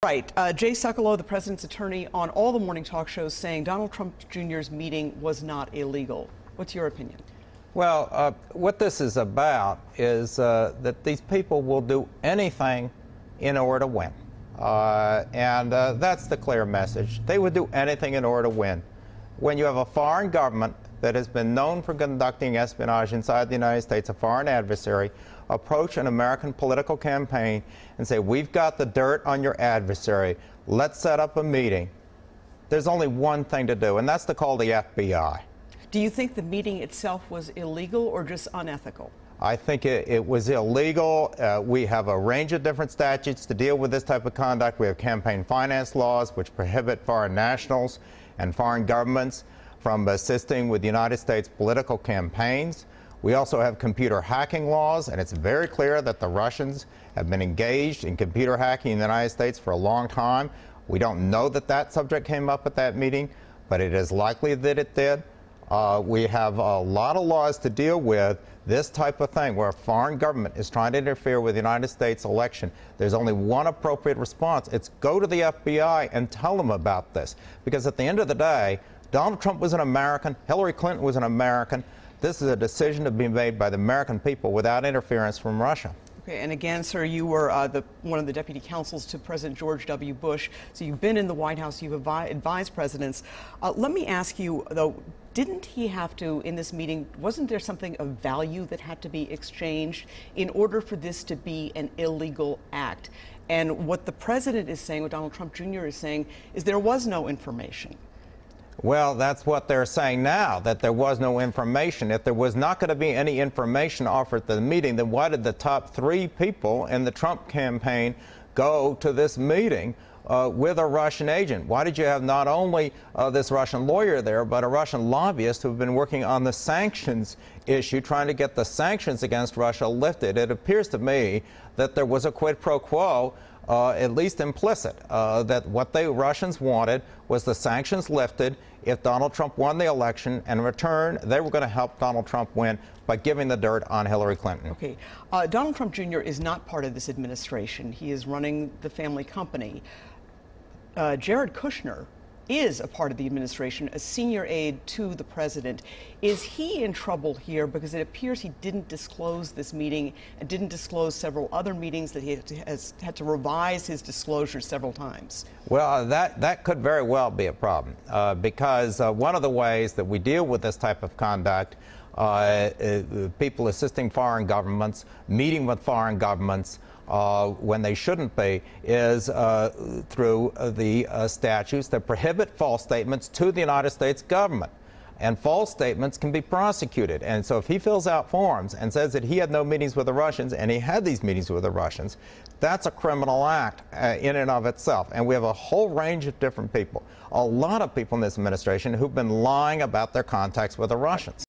Right. Jay Sekulow, the president's attorney, on all the morning talk shows saying Donald Trump Jr.'s meeting was not illegal. What's your opinion? Well, what this is about is that these people will do anything in order to win. That's the clear message. They would do anything in order to win. When you have a foreign government that has been known for conducting espionage inside the United States, a foreign adversary, approach an American political campaign and say, we've got the dirt on your adversary, let's set up a meeting. There's only one thing to do, and that's to call the FBI. Do you think the meeting itself was illegal or just unethical? I think it was illegal. We have a range of different statutes to deal with this type of conduct. We have campaign finance laws which prohibit foreign nationals and foreign governments from assisting with the United States political campaigns. We also have computer hacking laws, and it's very clear that the Russians have been engaged in computer hacking in the United States for a long time. We don't know that that subject came up at that meeting, but it is likely that it did. We have a lot of laws to deal with this type of thing where a foreign government is trying to interfere with the United States election. There's only one appropriate response. It's go to the FBI and tell them about this. Because at the end of the day, Donald Trump was an American, Hillary Clinton was an American. This is a decision to be made by the American people without interference from Russia. Okay, and again, sir, you were one of the deputy counsels to President George W. Bush, so you've been in the White House, you've advised presidents. Let me ask you, though, didn't he have to, in this meeting, wasn't there something of value that had to be exchanged in order for this to be an illegal act? And what the president is saying, what Donald Trump Jr. is saying, is there was no information. Well, that's what they're saying now, that there was no information. If there was not going to be any information offered at the meeting, then why did the top 3 people in the Trump campaign go to this meeting with a Russian agent? Why did you have not only this Russian lawyer there, but a Russian lobbyist who've been working on the sanctions issue, trying to get the sanctions against Russia lifted? It appears to me that there was a quid pro quo, at least implicit, that what the Russians wanted was the sanctions lifted if Donald Trump won the election, and in return, they were going to help Donald Trump win by giving the dirt on Hillary Clinton. Okay. Donald Trump Jr. is not part of this administration. He is running the family company. Jared Kushner is a part of the administration, a senior aide to the president. Is he in trouble here because it appears he didn't disclose this meeting and didn't disclose several other meetings that he has had to revise his disclosure several times? Well, that could very well be a problem because one of the ways that we deal with this type of conduct, people assisting foreign governments, meeting with foreign governments, when they shouldn't be, is through the statutes that prohibit false statements to the United States government. And false statements can be prosecuted. And so if he fills out forms and says that he had no meetings with the Russians and he had these meetings with the Russians, that's a criminal act in and of itself. And we have a whole range of different people, a lot of people in this administration who've been lying about their contacts with the Russians.